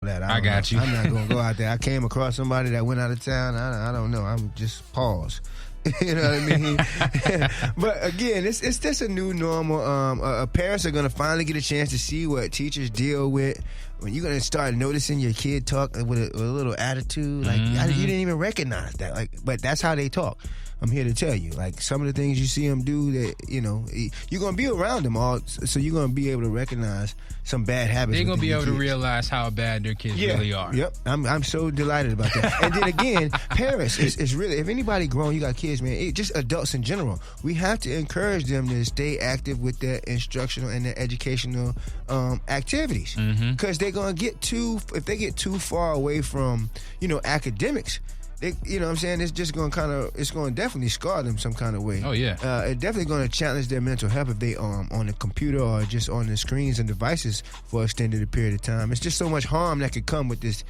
that. I got you. I'm not going to go out there. I came across somebody that went out of town. I don't know. I'm just pause. You know what I mean? But again, it's just a new normal. Parents are going to finally get a chance to see what teachers deal with. When you're going to start noticing your kid talk with a little attitude, like you didn't even recognize that. Like, but that's how they talk. I'm here to tell you, like, some of the things you see them do that, you know, you're going to be around them all, so you're going to be able to recognize some bad habits. They're going to be able to realize how bad their kids really are. Yep. I'm so delighted about that. And then again, parents, it's really, if anybody grown, you got kids, man, just adults in general, we have to encourage them to stay active with their instructional and their educational activities. Because they're going to get if they get too far away from, you know, academics, you know what I'm saying? It's just going to it's going to definitely scar them some kind of way. Oh, yeah. It's definitely going to challenge their mental health if they on the computer or just on the screens and devices for an extended period of time. It's just so much harm that could come with this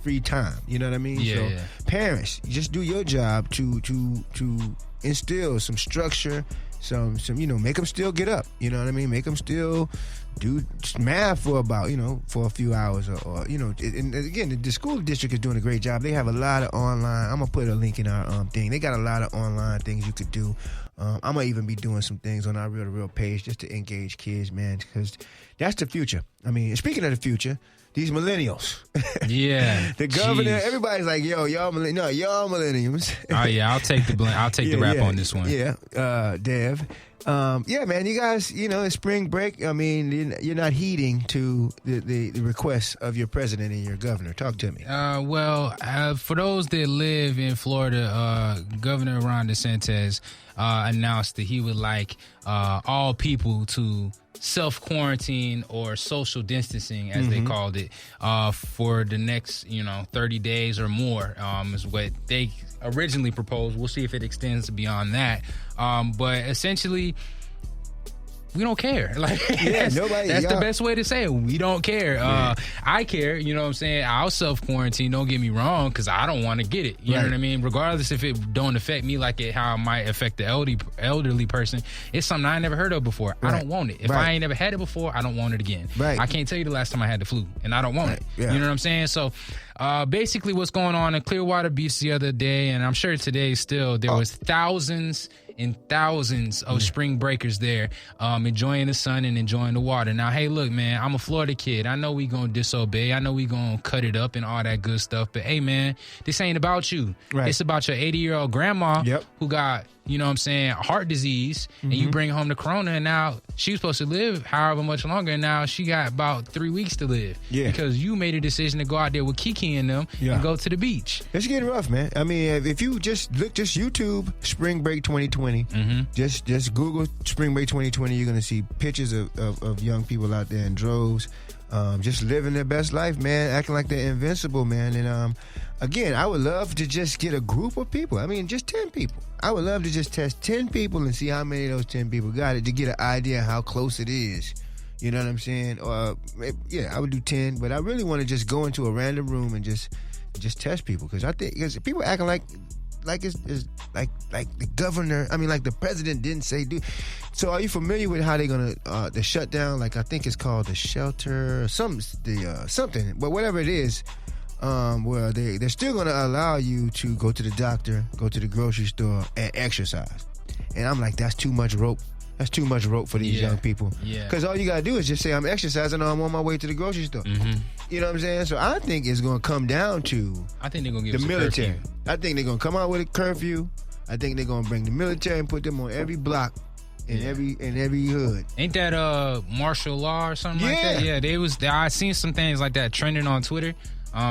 free time. You know what I mean? Yeah, so parents, just do your job to instill some structure, some you know, make them still get up. You know what I mean? Make them still do math for about, you know, for a few hours or you know, and again, the school district is doing a great job. They have a lot of online, I'm gonna put a link in our thing. They got a lot of online things you could do. I'm gonna even be doing some things on our Real to Real page just to engage kids, man, because that's the future. I mean, speaking of the future, these millennials. Yeah. The governor, everybody's like, yo, y'all millennials. Oh, yeah, I'll take the rap on this one. Yeah, Dev. Yeah, man, you guys, you know, it's spring break. I mean, you're not heeding to the requests of your president and your governor. Talk to me. For those that live in Florida, Governor Ron DeSantis announced that he would like all people to self-quarantine or social distancing, as they called it, for the next, 30 days or more, is what they originally proposed. We'll see if it extends beyond that. But essentially, we don't care. That's the best way to say it. We don't care. I care, you know what I'm saying? I'll self-quarantine, don't get me wrong, because I don't want to get it. You know what I mean? Regardless if it don't affect me like how it might affect the elderly person, it's something I never heard of before. I don't want it. If I ain't never had it before, I don't want it again. I can't tell you the last time I had the flu, and I don't want it. You know what I'm saying? So basically what's going on in Clearwater Beach the other day, and I'm sure today still, there was thousands and thousands of spring breakers there, enjoying the sun and enjoying the water. Now, hey, look, man, I'm a Florida kid. I know we gonna disobey. I know we gonna cut it up and all that good stuff. But hey, man, this ain't about you. It's about your 80-year-old grandma who got, you know what I'm saying, heart disease, and you bring home the corona, and now she was supposed to live however much longer, and now she got about 3 weeks to live because you made a decision to go out there with Kiki and them and go to the beach. It's getting rough, man. I mean, if you just YouTube Spring Break 2020, just Google Spring Break 2020, you're going to see pictures of young people out there in droves, just living their best life, man, acting like they're invincible, man. And again, I would love to just get a group of people. I mean, just 10 people. I would love to just test 10 people and see how many of those 10 people got it, to get an idea how close it is. You know what I'm saying? Or I would do 10, but I really want to just go into a random room and just test people, because I think people acting like it's like the governor. I mean, like the president didn't say do. So, are you familiar with how they're gonna the shutdown? Like, I think it's called the shelter or something, but whatever it is. Where they're still going to allow you to go to the doctor, go to the grocery store, and exercise. And I'm like, that's too much rope. That's too much rope for these young people. Because all you got to do is just say, I'm exercising, or I'm on my way to the grocery store. You know what I'm saying? So I think it's going to come down to I think they're going to give the us military. A curfew. I think they're going to come out with a curfew. I think they're going to bring the military and put them on every block. In every hood. Ain't that martial law or something like that? Yeah, I seen some things like that trending on Twitter.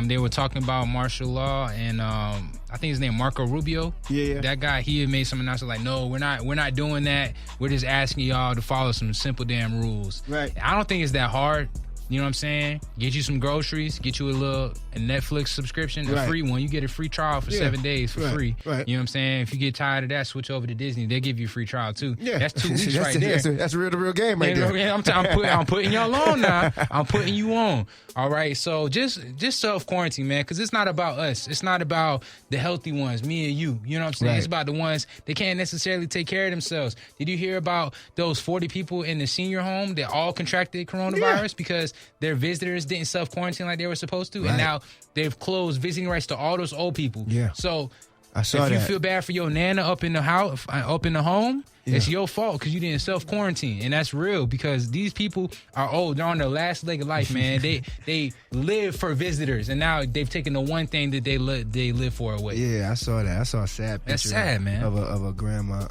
They were talking about martial law, and I think his name Marco Rubio. That guy, he had made some announcement like, no, we're not doing that. We're just asking y'all to follow some simple damn rules. Right. I don't think it's that hard. You know what I'm saying? Get you some groceries, get you a Netflix subscription, a free one. You get a free trial for 7 days for free. Right. You know what I'm saying? If you get tired of that, switch over to Disney. They'll give you a free trial too. Yeah. That's 2 weeks right there. That's a real game right there. I'm putting y'all on now. I'm putting you on. All right. So just self-quarantine, man, because it's not about us. It's not about the healthy ones, me and you. You know what I'm saying? Right. It's about the ones that can't necessarily take care of themselves. Did you hear about those 40 people in the senior home that all contracted coronavirus? Because their visitors didn't self-quarantine like they were supposed to. Right. And now they've closed visiting rights to all those old people. Yeah. So I saw if that. you feel bad for your nana up in the house, up in the home, it's your fault because you didn't self-quarantine. And that's real because these people are old. They're on their last leg of life, man. They live for visitors. And now they've taken the one thing that they live for away. Yeah, I saw that. I saw a sad picture. That's sad, man. Of a grandma,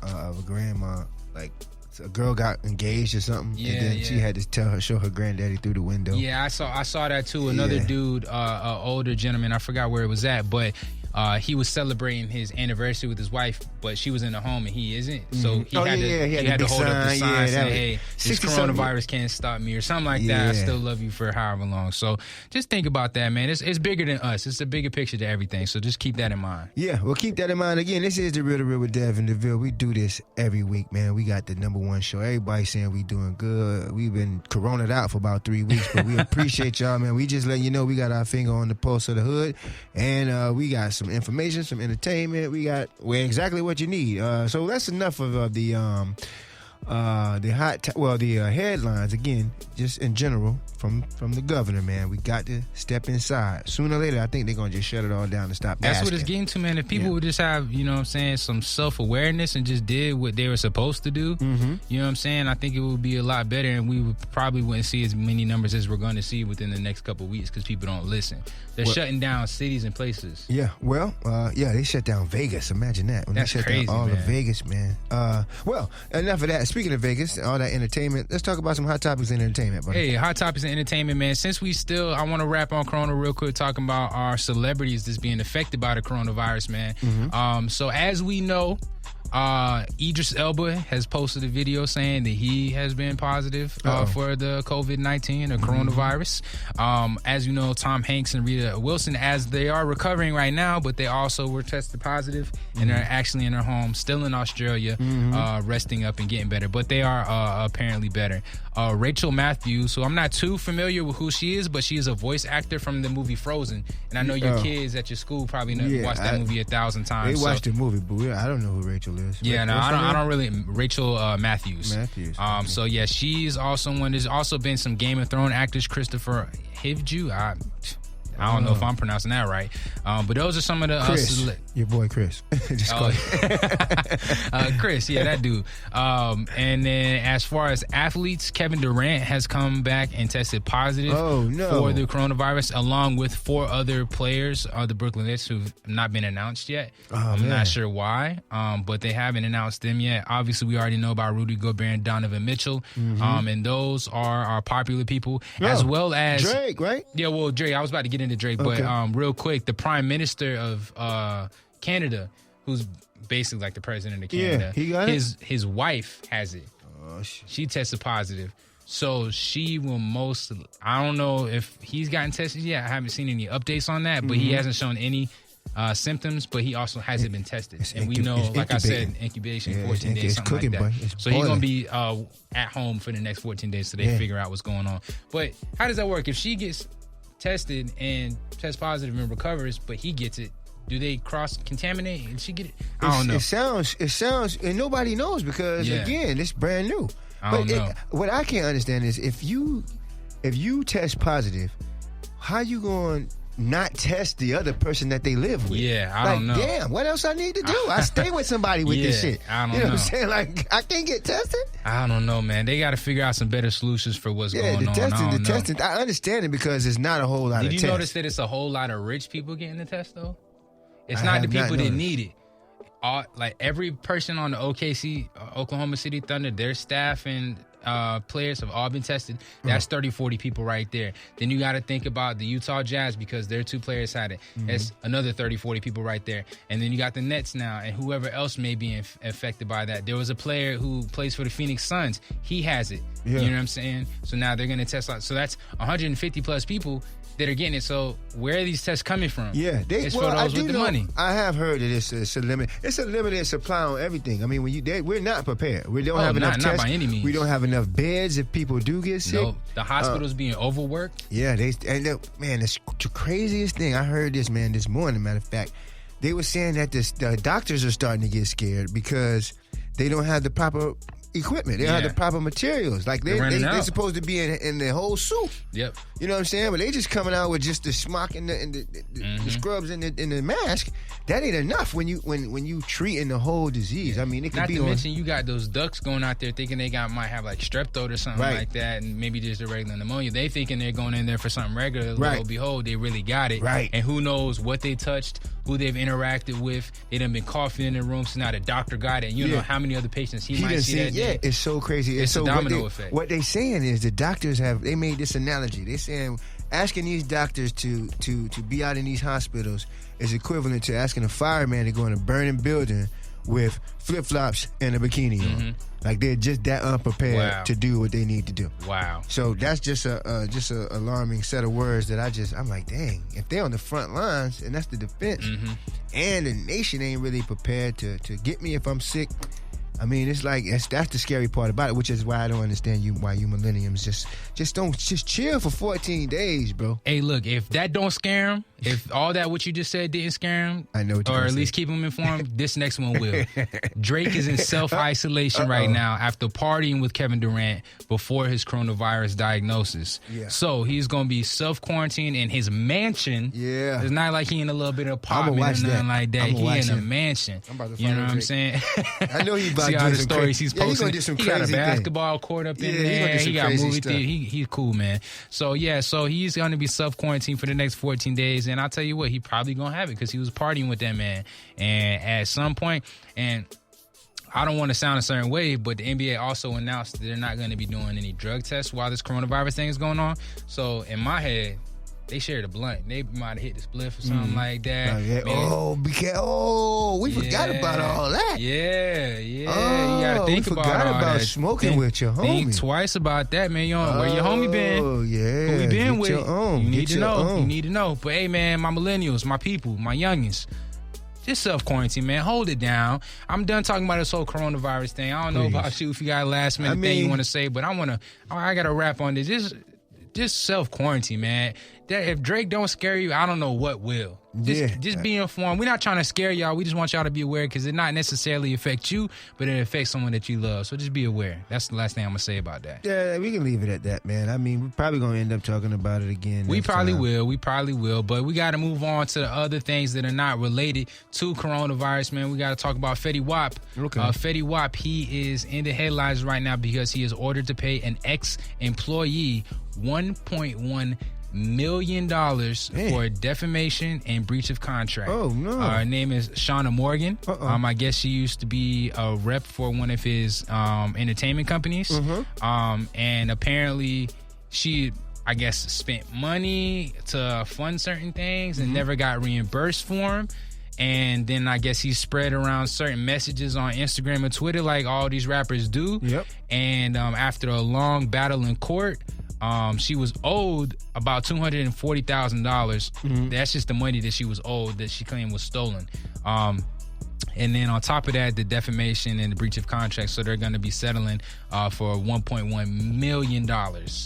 like a girl got engaged or something. Yeah, and then she had to show her granddaddy through the window. Yeah, I saw that too. Another dude, older gentleman, I forgot where it was at, but he was celebrating his anniversary with his wife, but she was in the home and he isn't. So he had to hold up the sign saying, hey, this coronavirus can't stop me or something like that. I still love you for however long. So just think about that, man. It's bigger than us. It's a bigger picture to everything. So just keep that in mind. Yeah, well, keep that in mind. Again, this is The Real with Dev Deville. We do this every week, man. We got the #1 show. Everybody's saying we doing good. We've been corona'd out for about 3 weeks, but we appreciate y'all, man. We just letting you know we got our finger on the pulse of the hood, and we got some information, some entertainment. We got exactly what you need. So that's enough of the headlines. Again, just in general from the governor, man. We got to step inside. Sooner or later, I think they're gonna just shut it all down and stop. That's asking. what it's getting to, man. If people would just have, you know what I'm saying, some self-awareness and just did what they were supposed to do, you know what I'm saying, I think it would be a lot better, and we probably wouldn't see as many numbers as we're going to see within the next couple of weeks because people don't listen. They're shutting down cities and places. Yeah, well, they shut down Vegas. Imagine that. When That's they shut crazy, down all man. of Vegas, man. Well, enough of that. Speaking of Vegas, all that entertainment, let's talk about some hot topics in entertainment, buddy. Hey, hot topics and entertainment, man. Since I want to wrap on Corona real quick, talking about our celebrities that's being affected by the coronavirus, man. So as we know, Idris Elba has posted a video saying that he has been positive for the COVID-19 or coronavirus. As you know, Tom Hanks and Rita Wilson, as they are recovering right now, but they also were tested positive and they're actually in their home, still in Australia, resting up and getting better. But they are apparently better. Rachel Matthews, who I'm not too familiar with who she is, but she is a voice actor from the movie Frozen. And I know your kids at your school probably watched that movie 1,000 times. They watched the movie, but I don't know who Rachel is. Yeah, no, I don't really. Rachel Matthews. So yeah, she's also one. There's also been some Game of Thrones actors, Christopher Hivju. I don't know if I'm pronouncing that right. But those are some of the... Chris, your boy Chris. Just call Chris, yeah, that dude. And then as far as athletes, Kevin Durant has come back and tested positive for the coronavirus, along with 4 other players, the Brooklyn Nets, who've not been announced yet. I'm not sure why, but they haven't announced them yet. Obviously, we already know about Rudy Gobert and Donovan Mitchell, and those are our popular people, as well as... Drake, right? Yeah, well, Drake, I was about to get into Drake, but real quick, the Prime Minister of Canada, who's basically like the president of Canada, he got his wife has it. She tested positive. So she will I don't know if he's gotten tested yet. I haven't seen any updates on that, but he hasn't shown any symptoms, but he also hasn't been tested. And we know, like I said, incubation, 14 days, something like that. So he's going to be at home for the next 14 days so they figure out what's going on. But how does that work? If she gets tested and tests positive and recovers, but he gets it, do they cross-contaminate and she get it? I don't know. It sounds, and nobody knows because, again, it's brand new. I don't know. What I can't understand is if you test positive, how you going to not test the other person that they live with? Yeah, I don't know. Damn, what else I need to do? I stay with somebody with this shit. I don't know. You know what I'm saying? Like, I can't get tested? I don't know, man. They got to figure out some better solutions for what's going on. The testing. I understand it because it's not a whole lot of tests. Did you notice that it's a whole lot of rich people getting the test, though? It's not the people that need it. Like every person on the Oklahoma City Thunder, their staff and players have all been tested. That's 30, 40 people right there. Then you got to think about the Utah Jazz because their 2 players had it. That's another 30, 40 people right there. And then you got the Nets now and whoever else may be affected by that. There was a player who plays for the Phoenix Suns. He has it. You know what I'm saying? So now they're going to test out. So that's 150 plus people that are getting it. So where are these tests coming from? Yeah, it's for those with the money. I have heard that it's a limit. It's a limited supply on everything. I mean, we're not prepared. We don't have enough tests. Not by any means. We don't have enough beds if people do get sick. No, the hospital's being overworked. Yeah, man, the craziest thing I heard this morning. Matter of fact, they were saying that the doctors are starting to get scared because they don't have the proper equipment. They don't have the proper materials. Like they're supposed to be in their whole suit. Yep. You know what I'm saying? But they just coming out with just the smock and the scrubs and the mask. That ain't enough when you treating the whole disease. I mean, it could Not be to mention you got those ducks going out there thinking they might have like strep throat or something like that, and maybe just a regular pneumonia. They thinking they're going in there for something regular. Lo and behold, they really got it. Right. And who knows what they touched, who they've interacted with. They done been coughing in the room, so now the doctor got it. And you know how many other patients he might see that day. Yeah, it's so crazy. It's so a domino effect. What they saying is the doctors they made this analogy. They saying asking these doctors to be out in these hospitals is equivalent to asking a fireman to go in a burning building with flip-flops and a bikini on. Like they're just that unprepared to do what they need to do. Wow. So that's just a alarming set of words that I'm like, dang, if they're on the front lines and that's the defense, and the nation ain't really prepared to get me if I'm sick. I mean, it's like that's the scary part about it, which is why I don't understand why you millenniums just chill for 14 days, bro. Hey, look, if that don't scare him, if all that what you just said didn't scare him, I know what or at least keep him informed, this next one will. Drake is in self-isolation right now after partying with Kevin Durant before his coronavirus diagnosis. Yeah. So he's going to be self-quarantined in his mansion. Yeah. It's not like he in a little bit of apartment or nothing like that. He in a mansion. I'm about to you know what Drake. I'm saying? I know he's about See to all do the some stories he's posting. He got a basketball court up in there. He got movie theater. He's cool, man. So he's going to be self-quarantined for the next 14 days. And I'll tell you what, he probably going to have it because he was partying with that man. And at some point, and I don't want to sound a certain way, but the NBA also announced that they're not going to be doing any drug tests while this coronavirus thing is going on. So in my head, they shared a blunt. They might have hit the spliff or something like that. We forgot about all that. Yeah. You got to think about all that. About smoking with your homie. Think twice about that, man. Where your homie been? Oh, yeah. Who we been with? You need to know. Own. You need to know. But, hey, man, my millennials, my people, my youngins, just self-quarantine, man. Hold it down. I'm done talking about this whole coronavirus thing. I don't know about you if you got a last-minute thing you want to say, but I got to wrap on this. Just self-quarantine, man. If Drake don't scare you, I don't know what will. Just be informed. We're not trying to scare y'all. We just want y'all to be aware because it not necessarily affect you, but it affects someone that you love. So just be aware. That's the last thing I'm going to say about that. Yeah, we can leave it at that, man. I mean, we're probably going to end up talking about it again. We probably will. But we got to move on to the other things that are not related to coronavirus, man. We got to talk about Fetty Wap. Okay. Fetty Wap, he is in the headlines right now because he is ordered to pay an ex-employee $1.1 million for defamation and breach of contract. Oh, no. Her name is Shauna Morgan. I guess she used to be a rep for one of his entertainment companies. And apparently she, I guess, spent money to fund certain things and never got reimbursed for them. And then I guess he spread around certain messages on Instagram and Twitter like all these rappers do. Yep. And after a long battle in court, she was owed about $240,000. That's just the money that she was owed that she claimed was stolen. And then on top of that, the defamation and the breach of contract. So they're going to be settling for $1.1 million.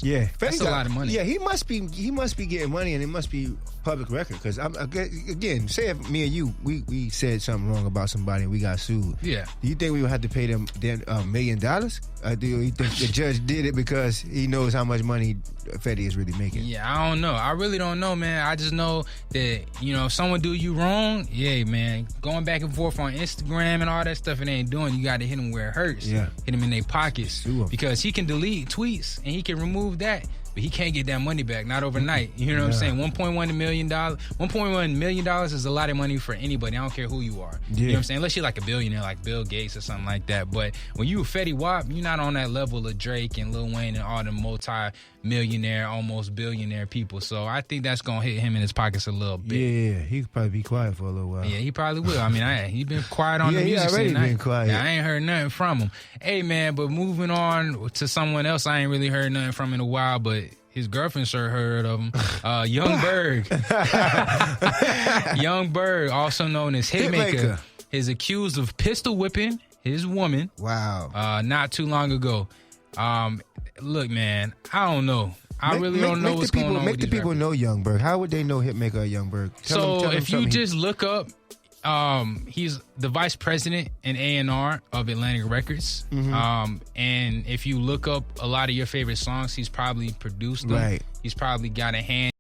Yeah, that's a lot of money. Yeah, he must be getting money, and it must be public record. Because again, say if me and you we said something wrong about somebody and we got sued. Yeah. Do you think we would have to pay them $1 million? Do you think the judge did it because he knows how much money Fetty is really making? Yeah, I don't know. I really don't know, man. I just know that, if someone do you wrong, yeah, man, going back and forth on Instagram and all that stuff, it ain't doing. You got to hit them where it hurts. Yeah. Hit them in their pockets. Because he can delete tweets and he can remove that. But he can't get that money back, not overnight. You know what I'm saying? $1.1 million. $1.1 million is a lot of money for anybody. I don't care who you are. You know what I'm saying? Unless you're like a billionaire, like Bill Gates or something like that. But when you Fetty Wap, you're not on that level of Drake and Lil Wayne and all the multi-millionaire, almost billionaire people. So I think that's going to hit him in his pockets a little bit. Yeah, he could probably be quiet for a little while. Yeah, he probably will. I mean, he been quiet on the music scene. He already been quiet. I ain't heard nothing from him. Hey, man, but moving on to someone else I ain't really heard nothing from in a while, but his girlfriend sure heard of him. Young Berg. Young Berg, also known as Hitmaka, is accused of pistol whipping his woman. Wow. Not too long ago. Look, man, I don't know. I really don't know what's going on with these Make the people know Young Berg. How would they know Hitmaka or Young Berg? So if you just look up He's the vice president and A&R of Atlantic Records. And if you look up a lot of your favorite songs, he's probably produced them. Right. He's probably got a hand